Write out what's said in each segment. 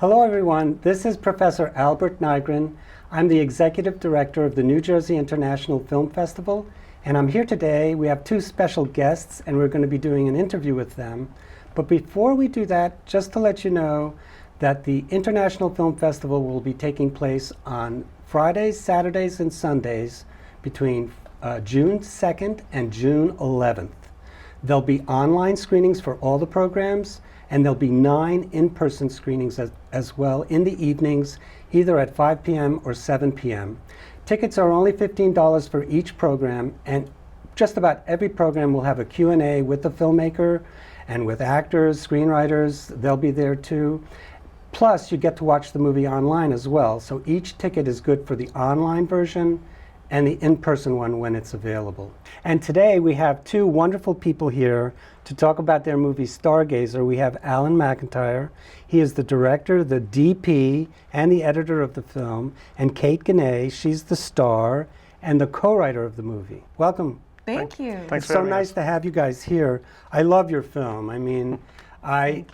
Hello everyone, this is Professor Albert Nigrin. I'm the Executive Director of the New Jersey International Film Festival, and I'm here today. We have two special guests and we're going to be doing an interview with them. But before we do that, just to let you know that the International Film Festival will be taking place on Fridays, Saturdays, and Sundays between June 2nd and June 11th. There'll be online screenings for all the programs, and there'll be 9 in-person screenings as well in the evenings, either at 5 p.m. or 7 p.m. Tickets are only $15 for each program, and just about every program will have a Q&A with the filmmaker and with actors, screenwriters. They'll be there too. Plus, you get to watch the movie online as well, so each ticket is good for the online version and the in-person one when it's available. And today we have two wonderful people here to talk about their movie Stargazer. We have Alan McIntyre. He is the director, the DP, and the editor of the film. And Kate Ginna, she's the star and the co-writer of the movie. Welcome. Thank you. It's so nice to have you guys here. I love your film. I mean, I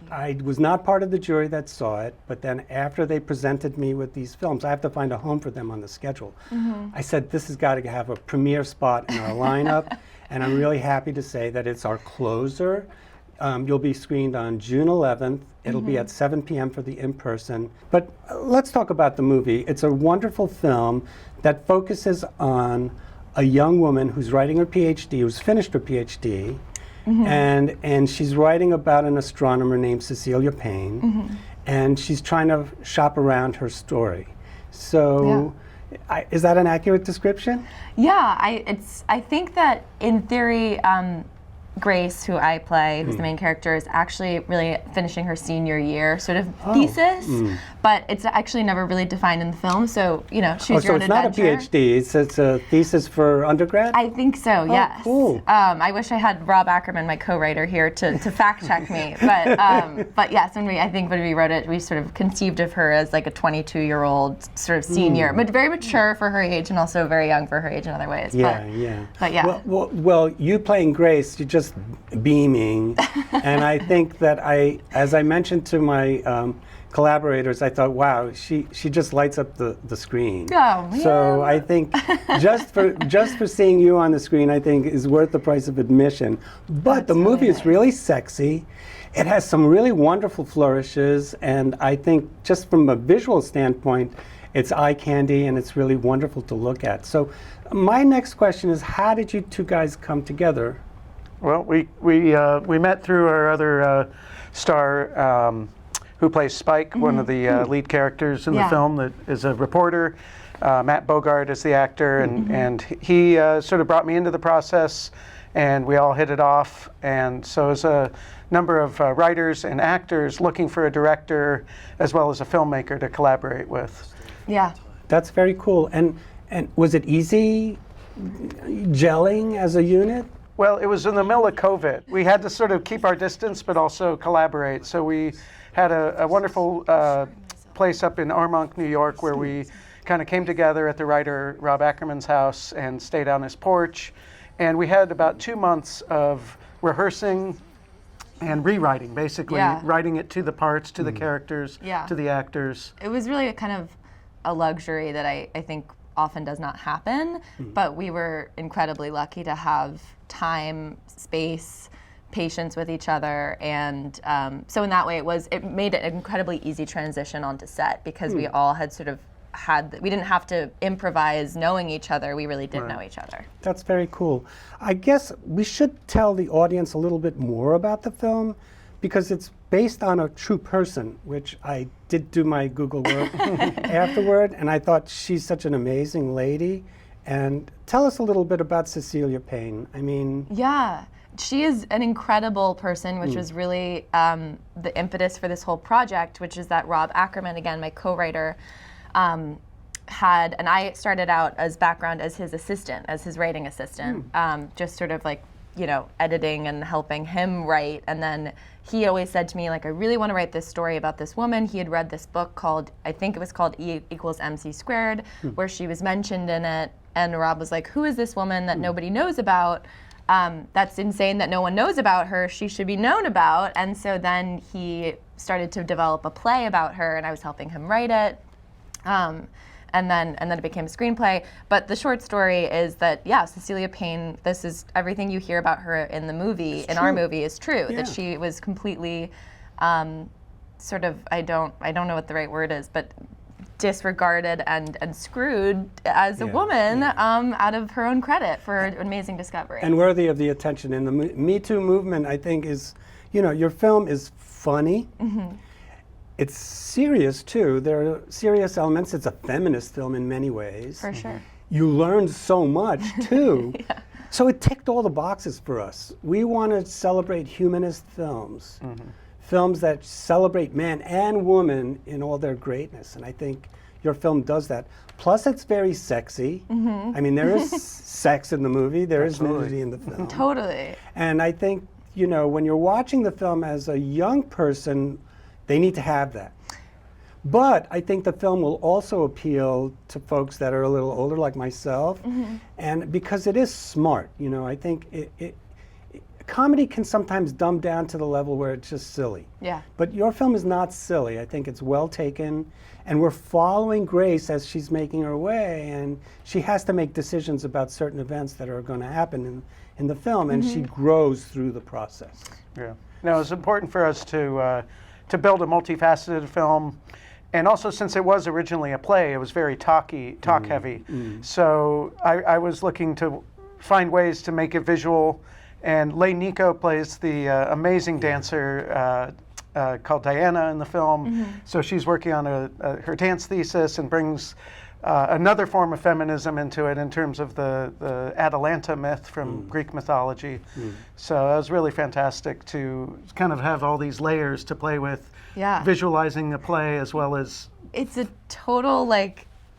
was not part of the jury that saw it, but then after they presented me with these films, I have to find a home for them on the schedule. I said, this has got to have a premiere spot in our lineup, and I'm really happy to say that it's our closer. You'll be screened on June 11th. It'll be at 7 p.m. for the in-person. But let's talk about the movie. It's a wonderful film that focuses on a young woman who's writing her PhD, who's finished her PhD, and she's writing about an astronomer named Cecilia Payne, and she's trying to shop around her story. So, is that an accurate description? Yeah, I think that in theory, Grace, who I play, who's the main character, is actually really finishing her senior year sort of thesis, but it's actually never really defined in the film, so, you know, choose your own adventure. So it's not a PhD, it's a thesis for undergrad? I think so, yes. Cool. I wish I had Rob Ackerman, my co-writer, here to fact check me, but yes, I think when we wrote it, we sort of conceived of her as like a 22-year-old sort of senior, but very mature for her age and also very young for her age in other ways. But yeah. Well, you playing Grace, you're just beaming, and I think that as I mentioned to my collaborators, I thought, wow, she just lights up the screen. Oh, yeah. So I think just for seeing you on the screen, I think is worth the price of admission. But the movie is really sexy. It has some really wonderful flourishes, and I think just from a visual standpoint, it's eye candy and it's really wonderful to look at. So my next question is, how did you two guys come together? Well, we met through our other star who plays Spike, one of the lead characters in the film, that is a reporter. Matt Bogart is the actor, and he sort of brought me into the process, and we all hit it off. And so as a number of writers and actors looking for a director as well as a filmmaker to collaborate with. Yeah. That's very cool. And was it easy gelling as a unit? Well, it was in the middle of COVID. We had to sort of keep our distance, but also collaborate. So we had a wonderful place up in Armonk, New York, where we kind of came together at the writer Rob Ackerman's house and stayed on his porch. And we had about 2 months of rehearsing and rewriting, basically, writing it to the parts, to the characters, to the actors. It was really a kind of a luxury that I think often does not happen, but we were incredibly lucky to have time, space, patience with each other, and so in that way it made it an incredibly easy transition onto set, because we all had sort of we didn't have to improvise knowing each other, we really did know each other. That's very cool. I guess we should tell the audience a little bit more about the film, because it's based on a true person, which I did do my Google work afterward, and I thought she's such an amazing lady. And tell us a little bit about Cecilia Payne. I mean... Yeah, she is an incredible person, which was really the impetus for this whole project, which is that Rob Ackerman, again, my co-writer, had, and I started out as background as his assistant, as his writing assistant, just sort of like, you know, editing and helping him write. And then he always said to me, like, I really want to write this story about this woman. He had read this book called, I think it was called E equals MC squared, where she was mentioned in it. And Rob was like, who is this woman that nobody knows about? That's insane that no one knows about her. She should be known about. And so then he started to develop a play about her, and I was helping him write it. And then it became a screenplay. But the short story is that, yeah, Cecilia Payne, this is everything you hear about her in the movie, our movie, is true. Yeah. That she was completely sort of, I don't know what the right word is, but disregarded and screwed as a woman out of her own credit for an amazing discovery. And worthy of the attention. And the Me Too movement, I think, is, your film is funny. It's serious, too. There are serious elements. It's a feminist film in many ways. For sure. You learn so much, too. So it ticked all the boxes for us. We want to celebrate humanist films. Films that celebrate man and woman in all their greatness. And I think your film does that. Plus, it's very sexy. I mean, there is sex in the movie. There is nudity in the film. Totally. And I think, when you're watching the film as a young person, they need to have that. But I think the film will also appeal to folks that are a little older, like myself. And because it is smart, I think comedy can sometimes dumb down to the level where it's just silly. Yeah. But your film is not silly. I think it's well taken, and we're following Grace as she's making her way, and she has to make decisions about certain events that are going to happen in the film, and she grows through the process. Yeah. No, it's important for us to build a multifaceted film. And also, since it was originally a play, it was very talk heavy. So I was looking to find ways to make it visual. And Leigh Nico plays the amazing dancer called Diana in the film. So she's working on her dance thesis and brings another form of feminism into it in terms of the Atalanta myth from Greek mythology. So that was really fantastic to kind of have all these layers to play with, visualizing a play as well as... It's a total,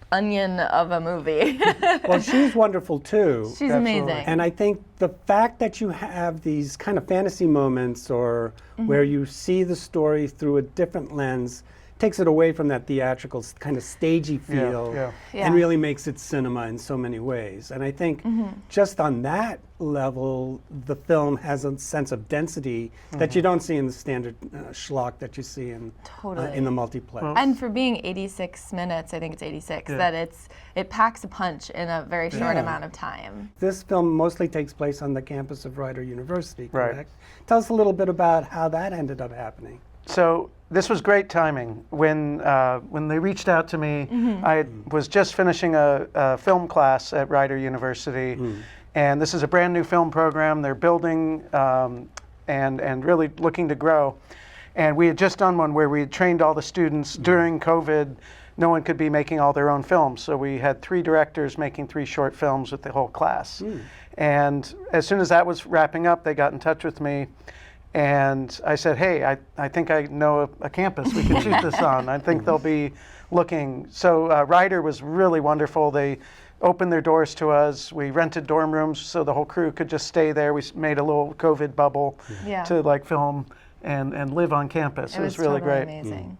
onion of a movie. Well, she's wonderful too. She's amazing. And I think the fact that you have these kind of fantasy moments or where you see the story through a different lens takes it away from that theatrical kind of stagey feel and really makes it cinema in so many ways. And I think just on that level, the film has a sense of density that you don't see in the standard schlock that you see in the multiplex. And for being 86 minutes, I think it's 86, that it packs a punch in a very short amount of time. This film mostly takes place on the campus of Rider University, correct? Tell us a little bit about how that ended up happening. So this was great timing. When they reached out to me, I was just finishing a film class at Rider University, and this is a brand new film program they're building and really looking to grow. And we had just done one where we had trained all the students during COVID. No one could be making all their own films, so we had 3 directors making 3 short films with the whole class. And as soon as that was wrapping up, they got in touch with me. And I said, hey, I think I know a campus we can shoot this on. I think they'll be looking. So Rider was really wonderful. They opened their doors to us. We rented dorm rooms so the whole crew could just stay there. We made a little COVID bubble to film and live on campus. It was really totally great. Amazing.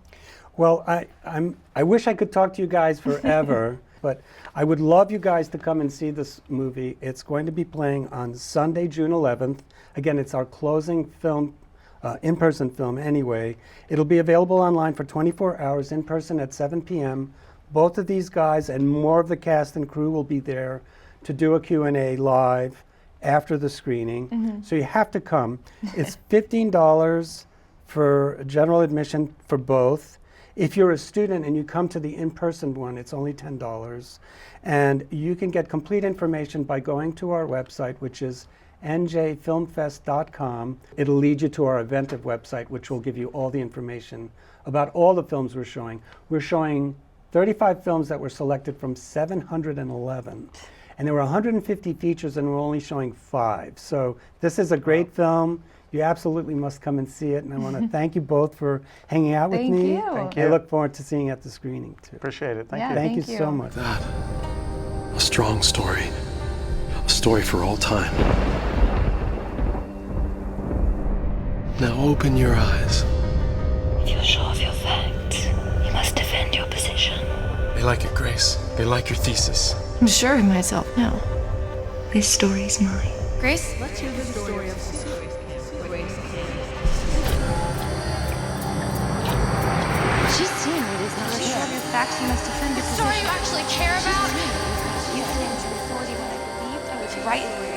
Well, I wish I could talk to you guys forever, but I would love you guys to come and see this movie. It's going to be playing on Sunday, June 11th. Again, it's our closing film, in-person film anyway. It'll be available online for 24 hours, in person at 7 p.m. Both of these guys and more of the cast and crew will be there to do a Q&A live after the screening. So you have to come. It's $15 for general admission for both. If you're a student and you come to the in-person one, it's only $10. And you can get complete information by going to our website, which is njfilmfest.com. It'll lead you to our Eventive website, which will give you all the information about all the films we're showing. We're showing 35 films that were selected from 711. And there were 150 features, and we're only showing 5. So this is a great film. You absolutely must come and see it. And I want to thank you both for hanging out with me. Thank you. I look forward to seeing you at the screening, too. Appreciate it. Thank Yeah. you. Thank you Thank you. so much. That. A strong story. A story for all time. Now open your eyes. If you're sure of your facts, you must defend your position. They like it, Grace. They like your thesis. I'm sure of myself now. This story's mine. Grace, let's hear the story of must defend your story you position. actually care about. You have an authority when I believed I was right.